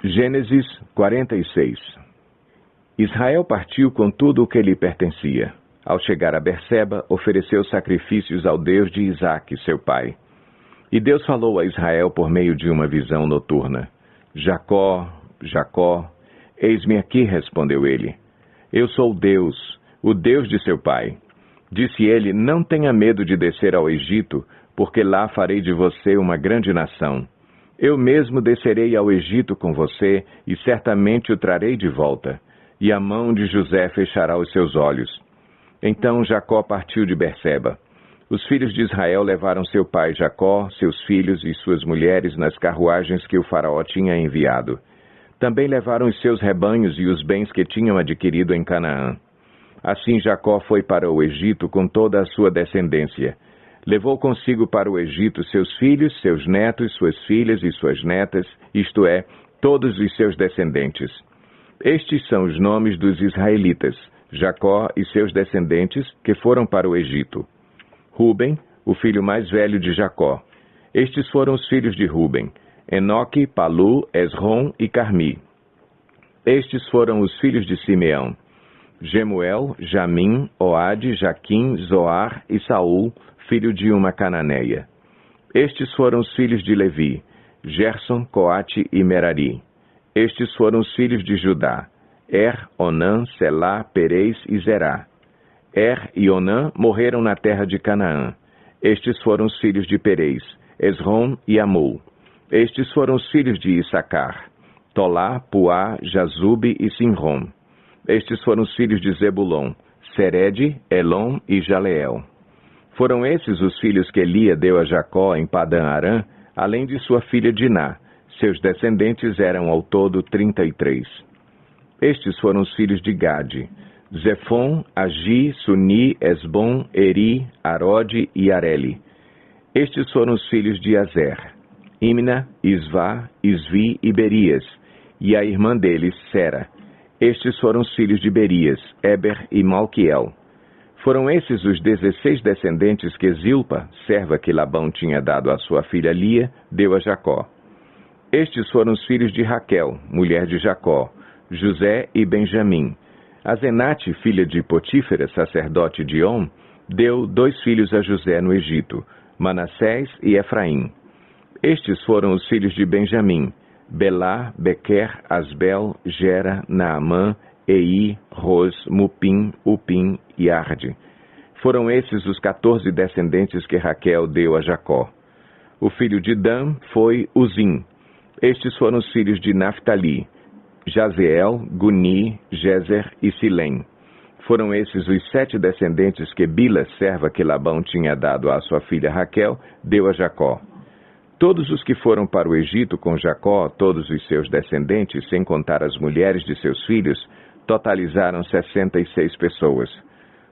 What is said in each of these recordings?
Gênesis 46. Israel partiu com tudo o que lhe pertencia. Ao chegar a Berseba, ofereceu sacrifícios ao Deus de Isaque, seu pai. E Deus falou a Israel por meio de uma visão noturna. Jacó, Jacó. Eis-me aqui, respondeu ele. Eu sou Deus, o Deus de seu pai. Disse ele, não tenha medo de descer ao Egito, porque lá farei de você uma grande nação. Eu mesmo descerei ao Egito com você, e certamente o trarei de volta. E a mão de José fechará os seus olhos. Então Jacó partiu de Berseba. Os filhos de Israel levaram seu pai Jacó, seus filhos e suas mulheres nas carruagens que o faraó tinha enviado. Também levaram os seus rebanhos e os bens que tinham adquirido em Canaã. Assim Jacó foi para o Egito com toda a sua descendência. Levou consigo para o Egito seus filhos, seus netos, suas filhas e suas netas, isto é, todos os seus descendentes. Estes são os nomes dos israelitas, Jacó e seus descendentes, que foram para o Egito. Ruben, o filho mais velho de Jacó. Estes foram os filhos de Ruben, Enoque, Palu, Esrom e Carmi. Estes foram os filhos de Simeão, Gemuel, Jamim, Oade, Jaquim, Zoar e Saul, filho de uma cananeia. Estes foram os filhos de Levi, Gerson, Coate e Merari. Estes foram os filhos de Judá, Onã, Selá, Perez e Zerá. E Onã morreram na terra de Canaã. Estes foram os filhos de Perez, Esrom e Amul. Estes foram os filhos de Issacar, Tolá, Puá, Jazube e Simrom. Estes foram os filhos de Zebulon, Sered, Elom e Jaleel. Foram esses os filhos que Lia deu a Jacó em Padã-Arã, além de sua filha Diná. Seus descendentes eram ao todo 33. Estes foram os filhos de Gade, Zefon, Agi, Suni, Esbom, Eri, Arode e Areli. Estes foram os filhos de Azer, Imna, Isvá, Isvi e Berias, e a irmã deles, Sera. Estes foram os filhos de Berias, Eber e Malquiel. Foram esses os 16 descendentes que Zilpa, serva que Labão tinha dado à sua filha Lia, deu a Jacó. Estes foram os filhos de Raquel, mulher de Jacó, José e Benjamim. A Zenate, filha de Potífera, sacerdote de On, deu 2 filhos a José no Egito, Manassés e Efraim. Estes foram os filhos de Benjamim, Belá, Bequer, Asbel, Gera, Naamã, Ei, Ros, Mupim, Upim e Arde. Foram esses os 14 descendentes que Raquel deu a Jacó. O filho de Dan foi Uzim. Estes foram os filhos de Naphtali, Jazeel, Guni, Jezer e Silém. Foram esses os 7 descendentes que Bila, serva que Labão tinha dado à sua filha Raquel, deu a Jacó. Todos os que foram para o Egito com Jacó, todos os seus descendentes, sem contar as mulheres de seus filhos, totalizaram 66 pessoas.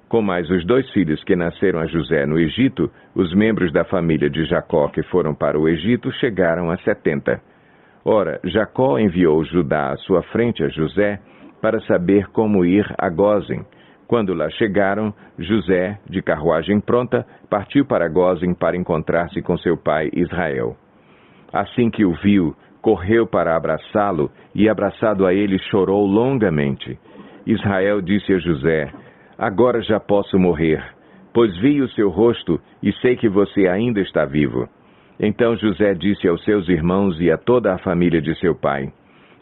Com mais os 2 filhos que nasceram a José no Egito, os membros da família de Jacó que foram para o Egito chegaram a 70. Ora, Jacó enviou Judá à sua frente a José para saber como ir a Gósen. Quando lá chegaram, José, de carruagem pronta, partiu para Gósen para encontrar-se com seu pai Israel. Assim que o viu, correu para abraçá-lo e, abraçado a ele, chorou longamente. Israel disse a José, agora já posso morrer, pois vi o seu rosto e sei que você ainda está vivo. Então José disse aos seus irmãos e a toda a família de seu pai,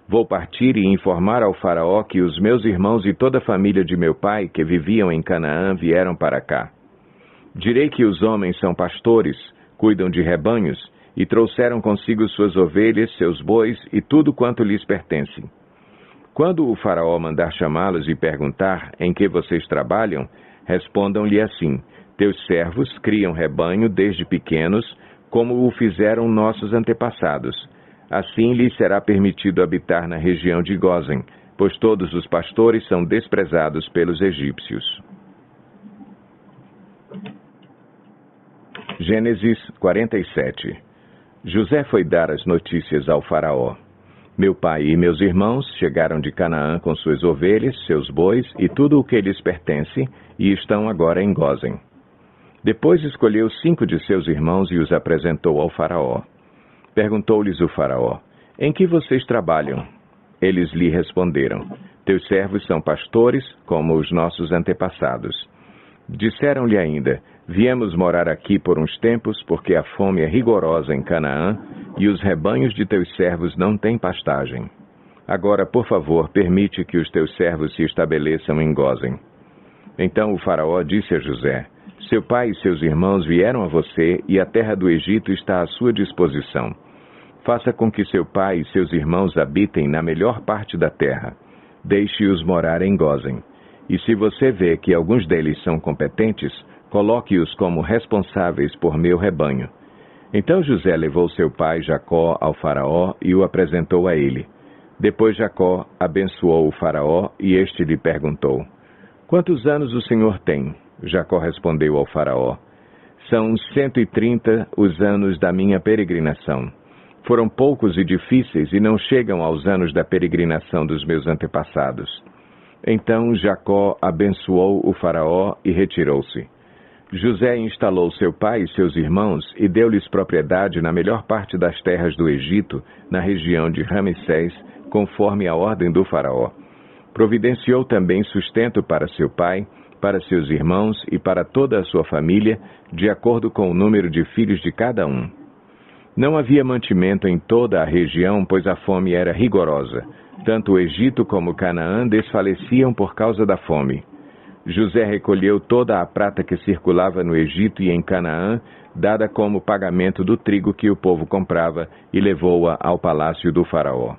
vou partir e informar ao faraó que os meus irmãos e toda a família de meu pai, que viviam em Canaã, vieram para cá. Direi que os homens são pastores, cuidam de rebanhos, e trouxeram consigo suas ovelhas, seus bois e tudo quanto lhes pertence. Quando o faraó mandar chamá-los e perguntar em que vocês trabalham, respondam-lhe assim, teus servos criam rebanho desde pequenos, como o fizeram nossos antepassados. Assim lhes será permitido habitar na região de Gósen, pois todos os pastores são desprezados pelos egípcios. Gênesis 47. José foi dar as notícias ao faraó. Meu pai e meus irmãos chegaram de Canaã com suas ovelhas, seus bois e tudo o que lhes pertence, e estão agora em Gósen. Depois escolheu 5 de seus irmãos e os apresentou ao faraó. Perguntou-lhes o faraó, em que vocês trabalham? Eles lhe responderam: teus servos são pastores, como os nossos antepassados. Disseram-lhe ainda: viemos morar aqui por uns tempos, porque a fome é rigorosa em Canaã, e os rebanhos de teus servos não têm pastagem. Agora, por favor, permite que os teus servos se estabeleçam em Gósen. Então o faraó disse a José: seu pai e seus irmãos vieram a você, e a terra do Egito está à sua disposição. Faça com que seu pai e seus irmãos habitem na melhor parte da terra. Deixe-os morar em Gósen. E se você vê que alguns deles são competentes, coloque-os como responsáveis por meu rebanho. Então José levou seu pai Jacó ao faraó e o apresentou a ele. Depois Jacó abençoou o faraó e este lhe perguntou: quantos anos o senhor tem? Jacó respondeu ao faraó: são 130 os anos da minha peregrinação. Foram poucos e difíceis e não chegam aos anos da peregrinação dos meus antepassados. Então Jacó abençoou o faraó e retirou-se. José instalou seu pai e seus irmãos e deu-lhes propriedade na melhor parte das terras do Egito, na região de Ramessés, conforme a ordem do faraó. Providenciou também sustento para seu pai, para seus irmãos e para toda a sua família, de acordo com o número de filhos de cada um. Não havia mantimento em toda a região, pois a fome era rigorosa. Tanto o Egito como Canaã desfaleciam por causa da fome. José recolheu toda a prata que circulava no Egito e em Canaã, dada como pagamento do trigo que o povo comprava, e levou-a ao palácio do faraó.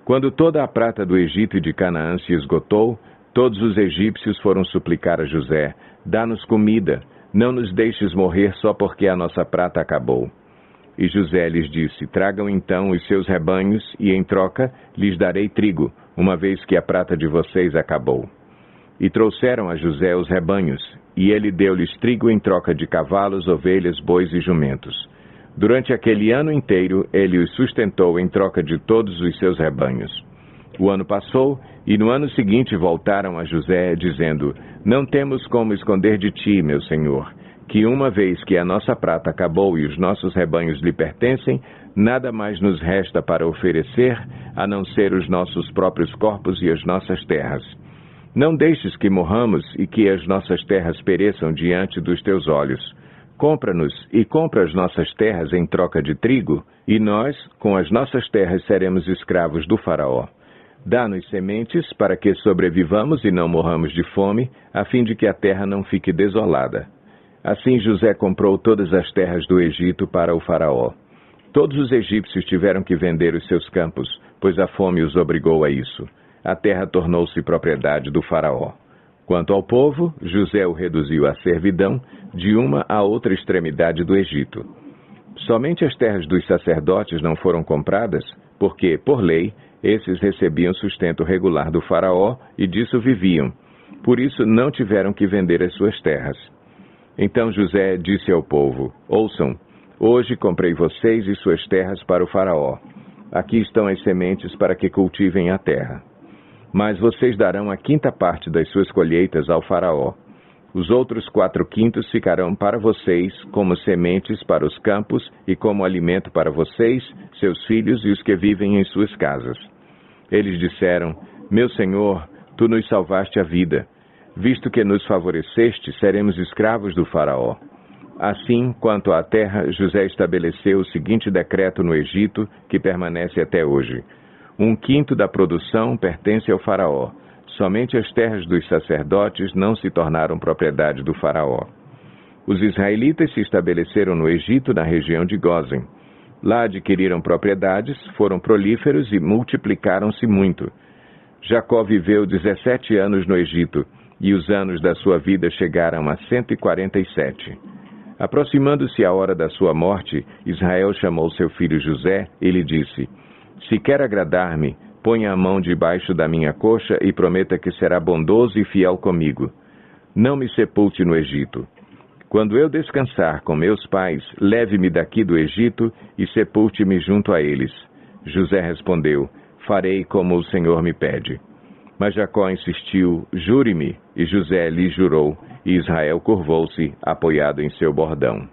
Quando toda a prata do Egito e de Canaã se esgotou, todos os egípcios foram suplicar a José: dá-nos comida, não nos deixes morrer só porque a nossa prata acabou. E José lhes disse: tragam então os seus rebanhos, e em troca lhes darei trigo, uma vez que a prata de vocês acabou. E trouxeram a José os rebanhos, e ele deu-lhes trigo em troca de cavalos, ovelhas, bois e jumentos. Durante aquele ano inteiro, ele os sustentou em troca de todos os seus rebanhos. O ano passou, e no ano seguinte voltaram a José, dizendo: não temos como esconder de ti, meu senhor, que uma vez que a nossa prata acabou e os nossos rebanhos lhe pertencem, nada mais nos resta para oferecer, a não ser os nossos próprios corpos e as nossas terras. Não deixes que morramos e que as nossas terras pereçam diante dos teus olhos. Compra-nos e compra as nossas terras em troca de trigo, e nós, com as nossas terras, seremos escravos do faraó. Dá-nos sementes para que sobrevivamos e não morramos de fome, a fim de que a terra não fique desolada. Assim José comprou todas as terras do Egito para o faraó. Todos os egípcios tiveram que vender os seus campos, pois a fome os obrigou a isso. A terra tornou-se propriedade do faraó. Quanto ao povo, José o reduziu à servidão, de uma à outra extremidade do Egito. Somente as terras dos sacerdotes não foram compradas, porque, por lei, esses recebiam sustento regular do faraó e disso viviam. Por isso não tiveram que vender as suas terras. Então José disse ao povo: ouçam, hoje comprei vocês e suas terras para o faraó. Aqui estão as sementes para que cultivem a terra. Mas vocês darão a 5ª parte das suas colheitas ao faraó. Os outros 4/5 ficarão para vocês como sementes para os campos e como alimento para vocês, seus filhos e os que vivem em suas casas. Eles disseram: meu senhor, tu nos salvaste a vida. Visto que nos favoreceste, seremos escravos do faraó. Assim, quanto à terra, José estabeleceu o seguinte decreto no Egito, que permanece até hoje: 1/5 da produção pertence ao faraó. Somente as terras dos sacerdotes não se tornaram propriedade do faraó. Os israelitas se estabeleceram no Egito, na região de Gósen. Lá adquiriram propriedades, foram prolíferos e multiplicaram-se muito. Jacó viveu 17 anos no Egito, e os anos da sua vida chegaram a 147. Aproximando-se a hora da sua morte, Israel chamou seu filho José e lhe disse: se quer agradar-me, ponha a mão debaixo da minha coxa e prometa que será bondoso e fiel comigo. Não me sepulte no Egito. Quando eu descansar com meus pais, leve-me daqui do Egito e sepulte-me junto a eles. José respondeu: farei como o Senhor me pede. Mas Jacó insistiu: jure-me. E José lhe jurou, e Israel curvou-se, apoiado em seu bordão.